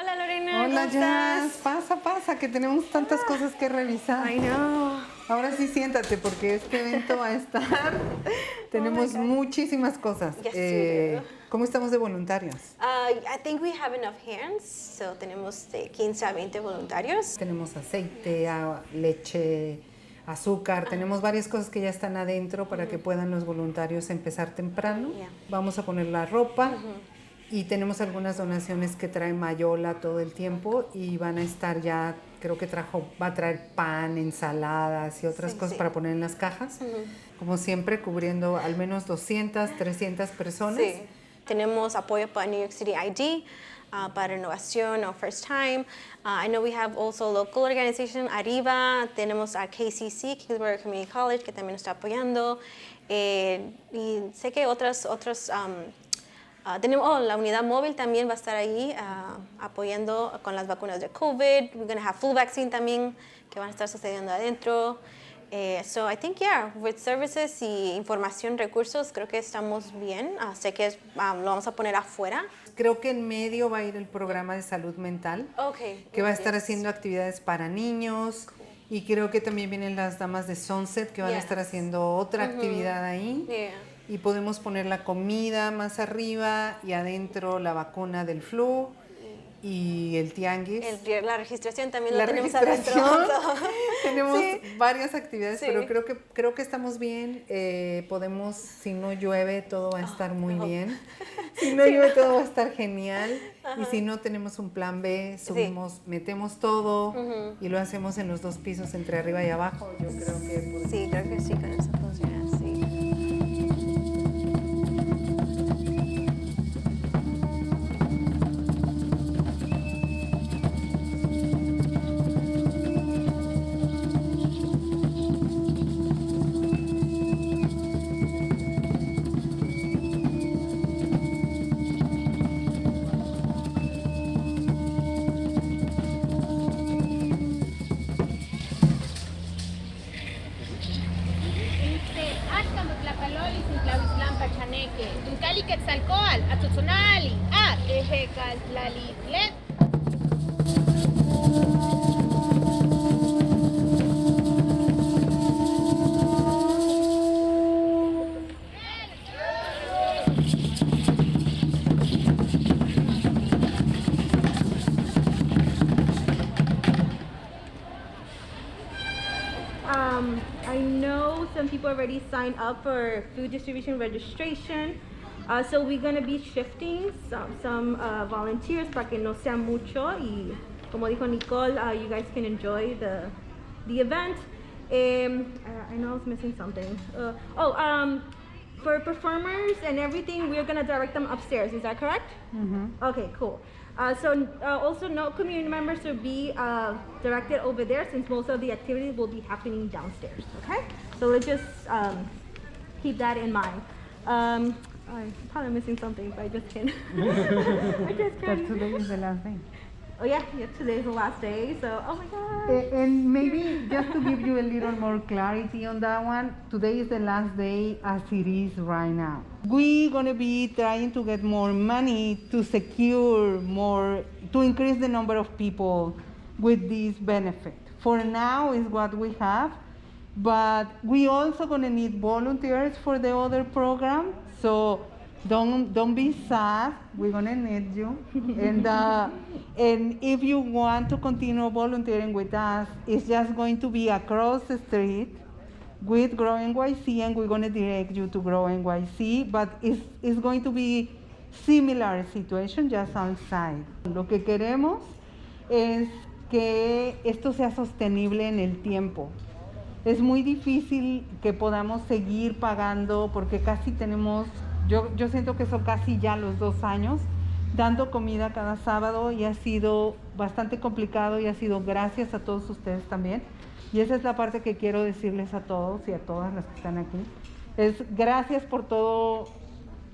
Hola Lorena, Hola ¿cómo Jazz, estás? pasa, que tenemos tantas cosas que revisar. I know. Ahora sí siéntate porque este evento va a estar, tenemos God. muchísimas cosas. Yes, we do. ¿Cómo estamos de voluntarios? I think we have enough hands, so tenemos de 15 a 20 voluntarios. Tenemos aceite, leche, azúcar, tenemos varias cosas que ya están adentro para que puedan los voluntarios empezar temprano. Yeah. Vamos a poner la ropa y tenemos algunas donaciones que trae Mayola todo el tiempo y van a estar ya, creo que va a traer pan, ensaladas y otras cosas para poner en las cajas. Como siempre, cubriendo al menos 200, 300 personas. Sí. Tenemos apoyo para New York City ID, para renovación o first time. I know we have also local organization, Arriba. Tenemos a KCC, Kingsborough Community College, que también está apoyando. Y sé que otros tenemos, la unidad móvil también va a estar ahí apoyando con las vacunas de COVID. We're going to have flu vaccine también, que van a estar sucediendo adentro. So I think, yeah, with services y información, recursos, creo que estamos bien. Sé que lo vamos a poner afuera. Creo que en medio va a ir el programa de salud mental, que va a estar haciendo actividades para niños. Y creo que también vienen las damas de Sunset, que van a estar haciendo otra actividad ahí. Y podemos poner la comida más arriba y adentro la vacuna del flu y el tianguis. La registración también la lo tenemos registración. adentro. Tenemos varias actividades, pero creo que estamos bien. Podemos, si no llueve, todo va a estar muy bien. Si no llueve, todo va a estar genial. Y si no, tenemos un plan B, subimos, metemos todo y lo hacemos en los 2 pisos, entre arriba y abajo. Yo creo que... Sí, creo que sí, con eso funciona, sí. I know some people already signed up for food distribution registration. So we're going to be shifting some volunteers para que no sea mucho y como dijo Nicole, you guys can enjoy the event. I know I was missing something. For performers and everything, we're going to direct them upstairs. Is that correct? Okay, cool. Also no community members will be directed over there since most of the activities will be happening downstairs, okay? So let's just keep that in mind. I'm probably missing something, but I just can't. I just can't. But today is the last day. Oh yeah, today is the last day, so oh my God. And maybe just to give you a little more clarity on that one, today is the last day as it is right now. We're going to be trying to get more money to secure more, to increase the number of people with this benefit. For now is what we have, but we also going to need volunteers for the other program, so don't be sad. We're gonna need you. And if you want to continue volunteering with us, it's just going to be across the street with Grow NYC, and we're gonna direct you to Grow NYC. But it's going to be similar situation, just outside. Lo que queremos es que esto sea sostenible en el tiempo. Es muy difícil que podamos seguir pagando porque casi tenemos Yo siento que son casi ya los 2 años dando comida cada sábado y ha sido bastante complicado y ha sido gracias a todos ustedes también. Y esa es la parte que quiero decirles a todos y a todas las que están aquí. Es gracias por todos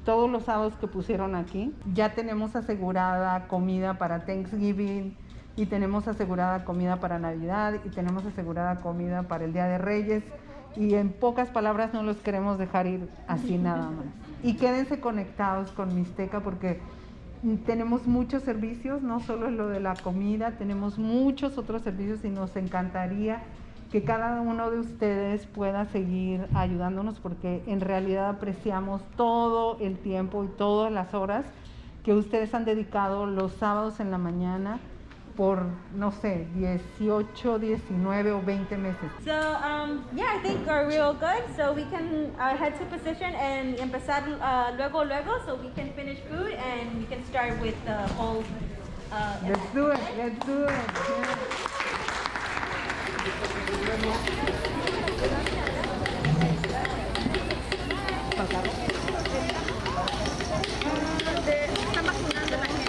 los sábados que pusieron aquí. Ya tenemos asegurada comida para Thanksgiving y tenemos asegurada comida para Navidad y tenemos asegurada comida para el Día de Reyes. Y en pocas palabras no los queremos dejar ir así nada más. Y quédense conectados con Mixteca porque tenemos muchos servicios, no solo lo de la comida, tenemos muchos otros servicios y nos encantaría que cada uno de ustedes pueda seguir ayudándonos porque en realidad apreciamos todo el tiempo y todas las horas que ustedes han dedicado los sábados en la mañana por, no sé, 18, 19 o 20 meses. So, yeah, I think we're real good. So we can head to position and empezar luego, so we can finish food and we can start with the whole. Let's do it. Yeah. Están vacunando a la gente.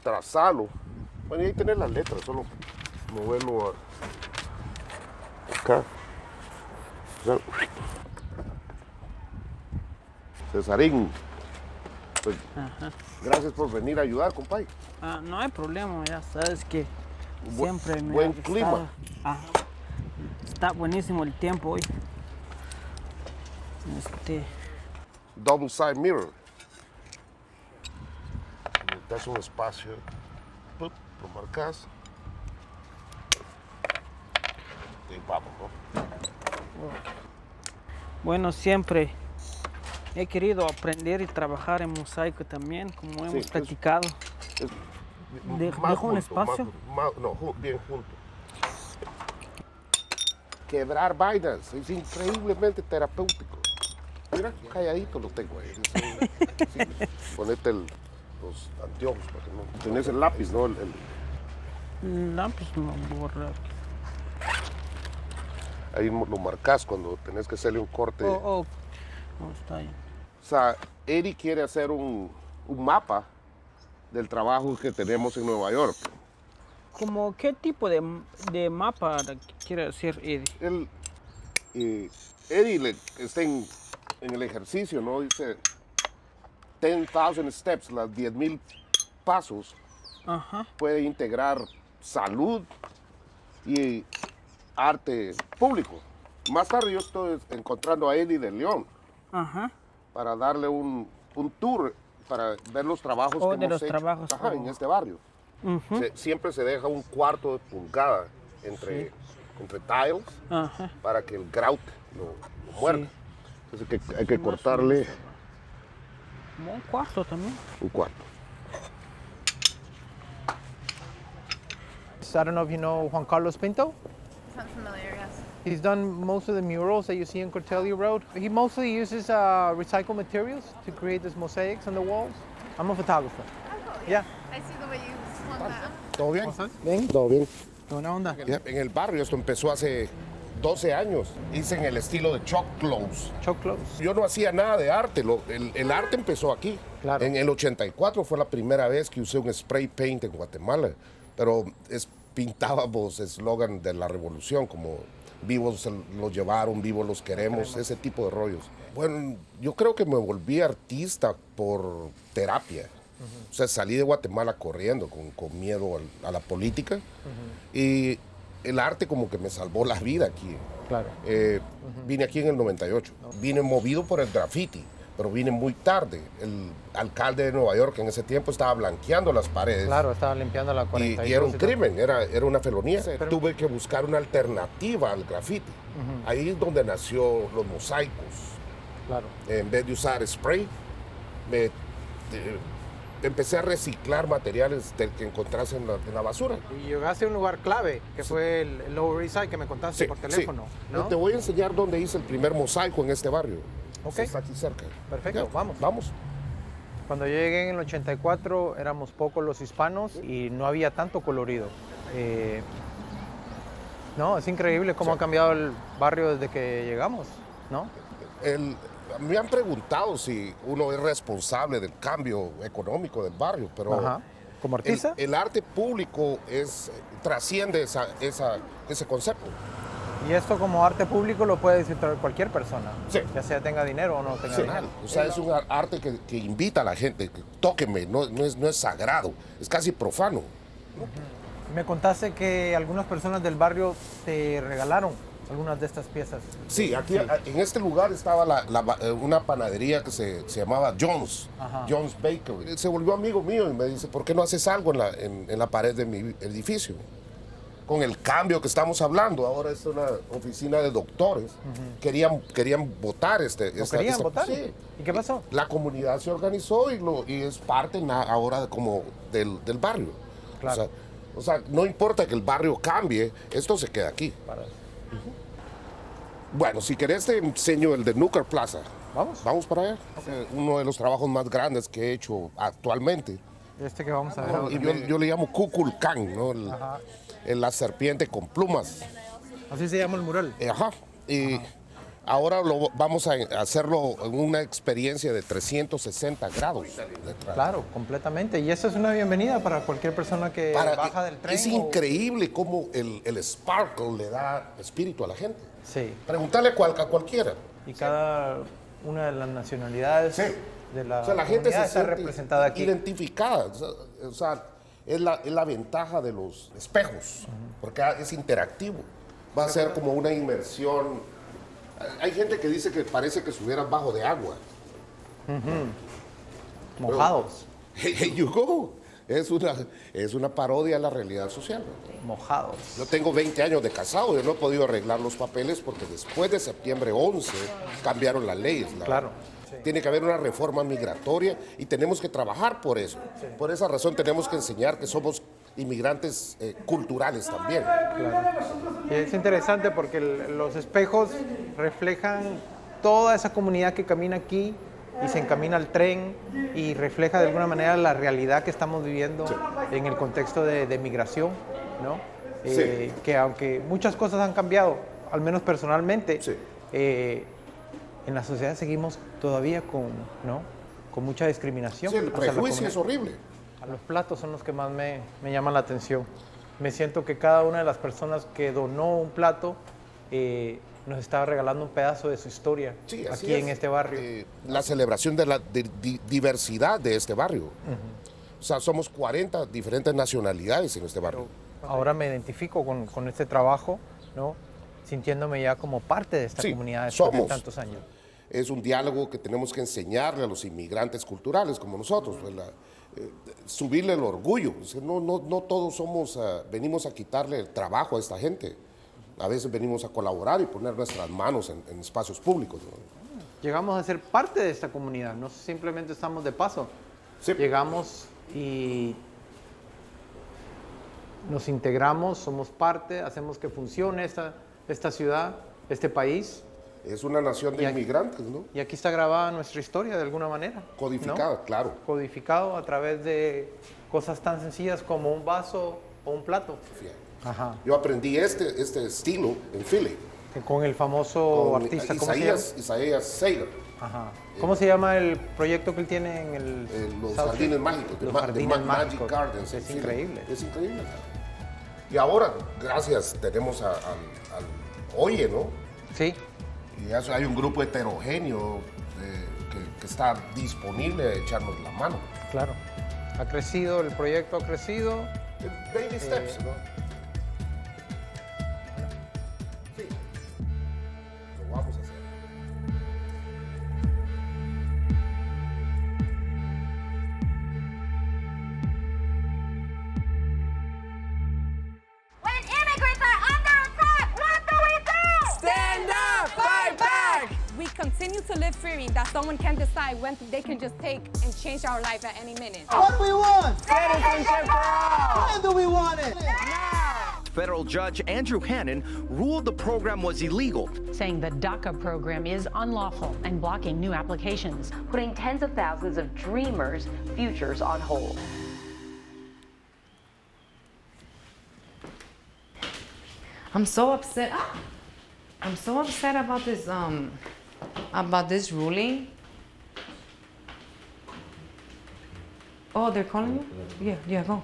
Trazarlo. Bueno, y ahí tener las letras, solo moverlo acá. Cesarín, pues, gracias por venir a ayudar, compadre. No hay problema, ya sabes que siempre me buen ha clima. gustado. Está buenísimo el tiempo hoy. Double side mirror. Necesitas un espacio. Lo marcas. Y vamos, ¿no? Bueno, siempre he querido aprender y trabajar en mosaico también, como hemos platicado. ¿Dejo un espacio? Bien junto. Quebrar vainas es increíblemente terapéutico. Mira, calladito lo tengo ahí. Sí, ponete los anteojos para que no. Tenés el lápiz, ¿no? El lápiz no borrar. Ahí lo marcas cuando tenés que hacerle un corte. Está bien. O sea, Eddie quiere hacer un mapa del trabajo que tenemos en Nueva York. ¿Cómo qué tipo de mapa quiere hacer Eddie? Eddie está en el ejercicio, ¿no? Dice 10,000 steps, las 10,000 pasos. Ajá. Puede integrar salud y arte público. Más tarde yo estoy encontrando a Eddie de León Ajá. para darle un tour para ver los trabajos que de hemos los hecho trabajos. en este barrio. Siempre se deja un cuarto de pulgada entre tiles Ajá. para que el grout lo muerda. Entonces hay que cortarle Como un cuarto también. un cuarto. I don't know if you know Juan Carlos Pinto. Sounds familiar, yes. He's done most of the murals that you see on Cortelio Road. He mostly uses recycled materials to create these mosaics on the walls. I'm a photographer. Yeah. I see the way you swung that. ¿Todo bien? Bien. Todo bien. Buena onda. En el barrio esto empezó hace 12 años. Hice en el estilo de chalk clothes. Choke close. Yo no hacía nada de arte, el arte empezó aquí. Claro. En el 84 fue la primera vez que usé un spray paint en Guatemala, pero pintábamos eslogan de la revolución, como vivos los llevaron, vivos los queremos, ese tipo de rollos. Bueno, yo creo que me volví artista por terapia. O sea, salí de Guatemala corriendo, con miedo a la política, y el arte como que me salvó la vida aquí. Claro. Vine aquí en el 98. Vine movido por el graffiti, pero vine muy tarde. El alcalde de Nueva York en ese tiempo estaba blanqueando las paredes. Claro, estaba limpiando la 42. Y era un y todo. crimen, era una felonía. Tuve que buscar una alternativa al graffiti. Ahí es donde nació los mosaicos. Claro. En vez de usar spray, empecé a reciclar materiales que encontrase en la basura. Y llegaste a un lugar clave, que fue el Lower East Side, que me contaste por teléfono. ¿no? Te voy a enseñar dónde hice el primer mosaico en este barrio. Ok. Está aquí cerca. Perfecto, Ya, vamos. Vamos. Cuando yo llegué en el 84 éramos pocos los hispanos y no había tanto colorido. No, es increíble cómo ha cambiado el barrio desde que llegamos, ¿no? Me han preguntado si uno es responsable del cambio económico del barrio, pero Ajá. ¿Como artista? el arte público trasciende ese concepto. Y esto como arte público lo puede disfrutar cualquier persona, Sí. ya sea tenga dinero o no tenga Sí, dinero. o sea, es un arte que invita a la gente, que tóquenme, no es sagrado, es casi profano. Me contaste que algunas personas del barrio te regalaron algunas de estas piezas. Sí, aquí en este lugar estaba una panadería que se llamaba Jones, Ajá. Jones Bakery. Se volvió amigo mío y me dice, ¿por qué no haces algo en la pared de mi edificio? Con el cambio que estamos hablando, ahora es una oficina de doctores, querían votar ¿Querían votar? Sí. ¿Y qué pasó? La comunidad se organizó y es parte ahora como del barrio. Claro. O sea, no importa que el barrio cambie, esto se queda aquí. Bueno, si querés te enseño el de Nucar Plaza. Vamos. Vamos para allá. Uno de los trabajos más grandes que he hecho actualmente. Este que vamos a ver ahora. Y yo le llamo Kukulkan, ¿no? La serpiente con plumas. Así se llama el mural. Ajá. Y ahora vamos a hacerlo en una experiencia de 360 grados. Claro, completamente. Y eso es una bienvenida para cualquier persona que baja del tren. Es increíble cómo el sparkle le da espíritu a la gente. Sí. Preguntarle a cualquiera. Y cada una de las nacionalidades Sí. de la, O sea, la gente se comunidad está siente representada aquí. identificada. O sea, es la ventaja de los espejos, porque es interactivo. Va a ser como una inmersión. Hay gente que dice que parece que estuvieras bajo de agua. Mojados. Hey, you go. Es una parodia a la realidad social. Mojados. Yo tengo 20 años de casado, yo no he podido arreglar los papeles porque después de septiembre 11 cambiaron las leyes. Claro. Tiene que haber una reforma migratoria y tenemos que trabajar por eso. Por esa razón tenemos que enseñar que somos inmigrantes culturales también. Y es interesante porque los espejos reflejan toda esa comunidad que camina aquí y se encamina al tren y refleja de alguna manera la realidad que estamos viviendo en el contexto de migración, ¿no? Sí. Que aunque muchas cosas han cambiado, al menos personalmente, Sí. En la sociedad seguimos todavía con mucha discriminación. Sí, el hacia la prejuicio es comunidad. horrible. A los platos son los que más me llaman la atención. Me siento que cada una de las personas que donó un plato nos estaba regalando un pedazo de su historia Sí, así aquí en es. este barrio. La celebración de la diversidad de este barrio. O sea, somos 40 diferentes nacionalidades en este barrio. Ahora me identifico con este trabajo, ¿no? Sintiéndome ya como parte de esta Sí, comunidad después de somos. tantos años. Es un diálogo que tenemos que enseñarle a los inmigrantes culturales como nosotros, ¿verdad? Subirle el orgullo. O sea, no todos somos, venimos a quitarle el trabajo a esta gente. A veces venimos a colaborar y poner nuestras manos en espacios públicos, ¿no? Llegamos a ser parte de esta comunidad, no simplemente estamos de paso. Sí. Llegamos y nos integramos, somos parte, hacemos que funcione esta ciudad, este país. Es una nación de Y aquí- inmigrantes, ¿no? Y aquí está grabada nuestra historia de alguna manera. ¿no? Codificada, claro. Codificado a través de cosas tan sencillas como un vaso o un plato. Fíjate. Ajá. Yo aprendí este estilo en Philly. Con el famoso Con artista, ¿cómo se llama? Isaías Sager, Ajá. ¿Cómo se llama el proyecto que él tiene en el los South jardines Street? mágicos, de Los Ma- de jardines Ma- Magic mágicos. Gardens. en Es Philly. increíble. Es increíble. Y ahora, gracias, tenemos al Oye, ¿no? Sí. Y eso hay un grupo heterogéneo que está disponible a echarnos la mano. Claro. Ha crecido, el proyecto ha crecido. Baby steps, ¿no? Sí. Lo vamos a hacer. When immigrants are under attack, what do we do? Stand up, fight back! We continue to live free, that someone can decide when they can just take and change our life at any minute. What do we want? Citizenship for all! When do we want it? Federal Judge Andrew Hannon ruled the program was illegal. Saying the DACA program is unlawful and blocking new applications. Putting tens of thousands of dreamers' futures on hold. I'm so upset. I'm so upset about this ruling. Oh, they're calling you? Yeah, go.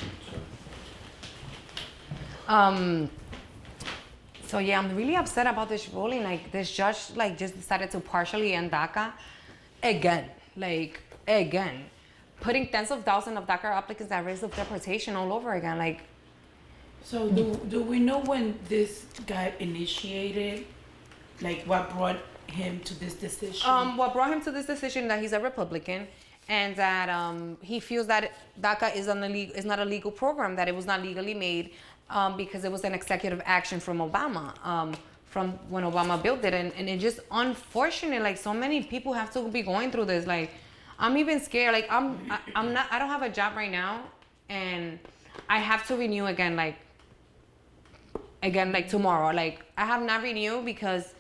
So yeah, I'm really upset about this ruling. Like this judge, like just decided to partially end DACA again. Putting tens of thousands of DACA applicants at risk of deportation all over again. Like, so do we know when this got initiated? Like what brought him to this decision? what brought him to this decision that he's a Republican and that he feels that DACA is not a legal program, that it was not legally made because it was an executive action from Obama, from when Obama built it. And it's just unfortunate, like so many people have to be going through this. Like, I'm even scared. Like I don't have a job right now and I have to renew again like tomorrow. Like I have not renewed because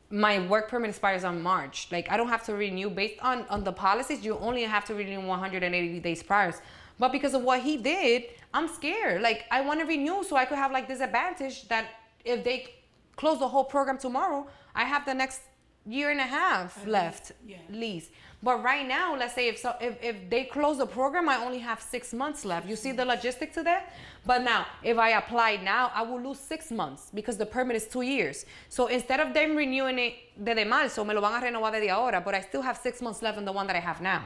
my work permit expires on March. Like I don't have to renew based on the policies. You only have to renew 180 days prior. But because of what he did, I'm scared. Like I want to renew so I could have like this advantage that if they close the whole program tomorrow, I have the next year and a half left lease. But right now, let's say if they close the program, I only have 6 months left. You see the logistics to that? But now, if I apply now, I will lose 6 months because the permit is 2 years. So instead of them renewing it desde marzo, me lo van a renovar desde ahora, but I still have 6 months left in the one that I have now.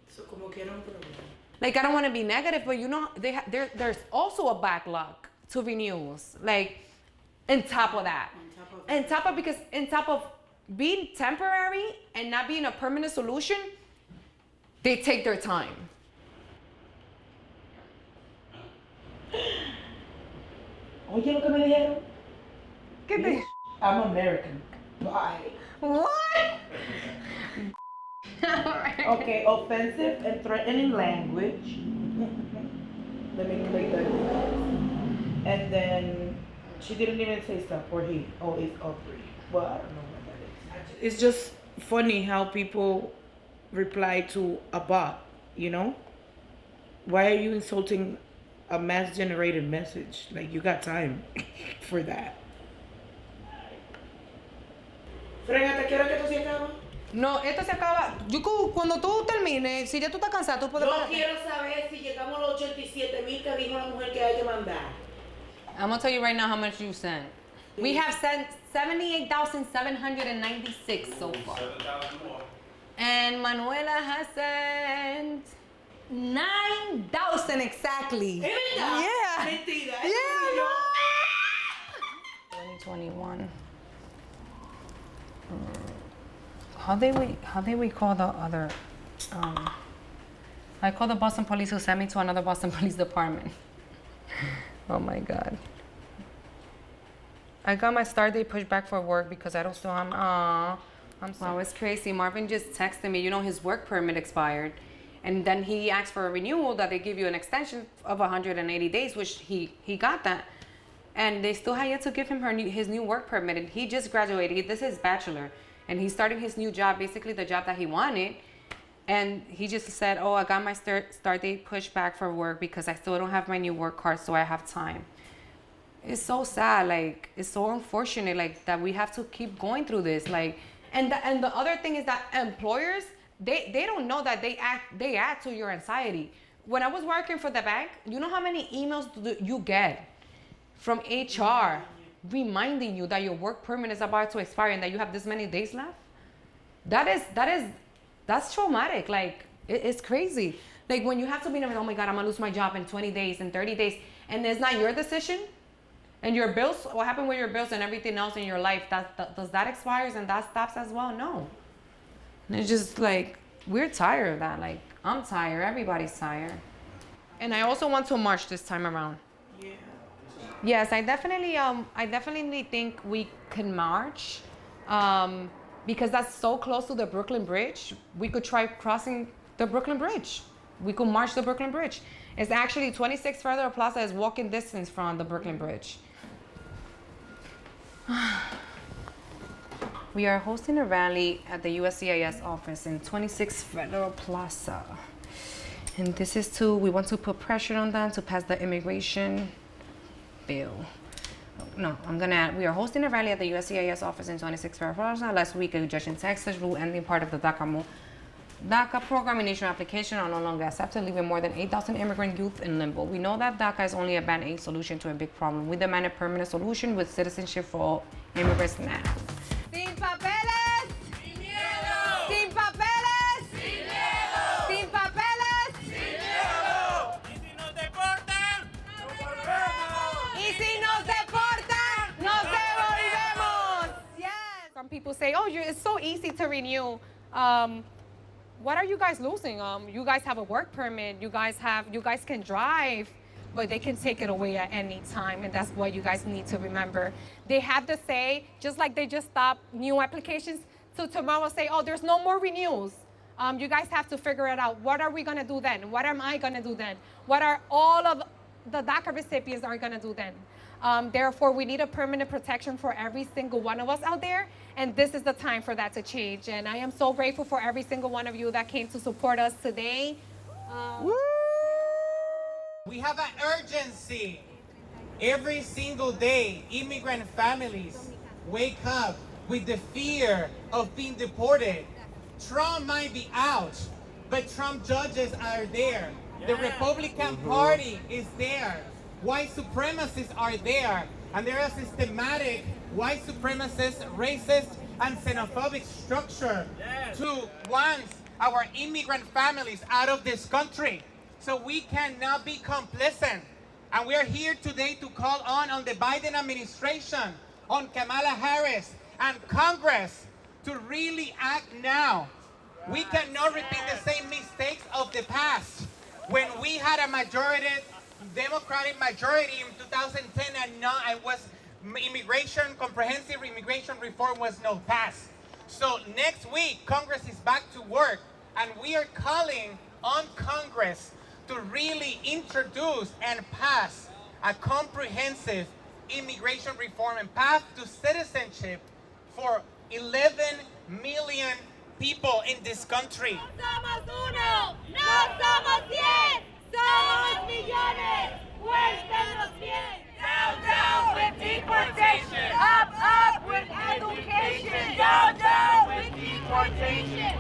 So como que era un problema. Like, I don't want to be negative, but you know, there's also a backlog to renewals. Like, on top of that. On top of being temporary and not being a permanent solution, they take their time. Oye lo que me dijeron. ¿Qué te? I'm American. Bye. What? Okay, offensive and threatening language. Let me click that. And then she didn't even say stop or he. Oh, it's Aubrey. Well, I don't know what that is. It's just funny how people reply to a bot, you know? Why are you insulting a mass generated message? Like you got time for that. Fregate, ¿qué hora que esto se acaba? No, esto se acaba. Cuando tú termines, si ya tú estás cansado, tú puedes Yo pararte. quiero saber si llegamos a los 87,000 que dijo la mujer que hay que mandar. I'm gonna tell you right now how much you sent. We have sent 78,796 so far. And Manuela has sent 9,000 exactly. Yeah. Mentira. Yeah, no. 2021. How did we call the other? I called the Boston police who sent me to another Boston police department. Oh my God. I got my start date pushed back for work because I don't still have. I'm sorry. Wow, it's crazy. Marvin just texted me. You know, his work permit expired, and then he asked for a renewal that they give you an extension of 180 days, which he got that, and they still had yet to give him his new work permit. And he just graduated. This is his bachelor, and he's starting his new job, basically the job that he wanted. And he just said, "Oh, I got my start date pushed back for work because I still don't have my new work card, so I have time." It's so sad, like, it's so unfortunate, like, that we have to keep going through this, like, and the other thing is that employers, they don't know that they add to your anxiety. When I was working for the bank, you know how many emails you get from HR reminding you that your work permit is about to expire and that you have this many days left? That's traumatic, like, it's crazy. Like, when you have to be nervous, oh my God, I'm gonna lose my job in 20 days, in 30 days, and it's not your decision. And your bills, what happened with your bills and everything else in your life, does that expires and that stops as well? No. And it's just like, we're tired of that. Like, I'm tired, everybody's tired. And I also want to march this time around. Yeah. Yes, I definitely think we can march because that's so close to the Brooklyn Bridge. We could try crossing the Brooklyn Bridge. We could march the Brooklyn Bridge. It's actually 26 Federal Plaza is walking distance from the Brooklyn Bridge. We are hosting a rally at the USCIS office in 26 Federal Plaza. And this is we want to put pressure on them to pass the immigration bill. No, we are hosting a rally at the USCIS office in 26 Federal Plaza. Last week, a judge in Texas ruled ending part of the DACA program initial application are no longer accepted, leaving more than 8,000 immigrant youth in limbo. We know that DACA is only a band-aid solution to a big problem. We demand a permanent solution with citizenship for all immigrants now. Sin papeles, sin miedo. Sin papeles, sin miedo. Sin papeles, sin miedo. Y si nos deportan, nos volvemos. Y si nos deportan, nos devolvemos. Yes. Some people say, "Oh, it's so easy to renew." What are you guys losing? You guys have a work permit. You guys can drive, but they can take it away at any time, and that's what you guys need to remember. They have to say, just like they just stopped new applications, so tomorrow say, "Oh, there's no more renewals." You guys have to figure it out. What are we gonna do then? What am I gonna do then? What are all of the DACA recipients are gonna do then? Therefore, we need a permanent protection for every single one of us out there, and this is the time for that to change. And I am so grateful for every single one of you that came to support us today. We have an urgency. Every single day, immigrant families wake up with the fear of being deported. Trump might be out, but Trump judges are there. The Republican Party is there. White supremacists are there, and there is a systematic white supremacist, racist, and xenophobic structure to want our immigrant families out of this country. So we cannot be complacent. And we are here today to call on the Biden administration, on Kamala Harris, and Congress to really act now. We cannot repeat the same mistakes of the past. When we had a Democratic majority in 2010 and was comprehensive immigration reform was not passed. So next week, Congress is back to work, and we are calling on Congress to really introduce and pass a comprehensive immigration reform and path to citizenship for 11 million people in this country. No somos uno, no somos 100, somos millones. Cuéntanos bien. Down, down with deportation. Up, up with education. Down, down with deportation.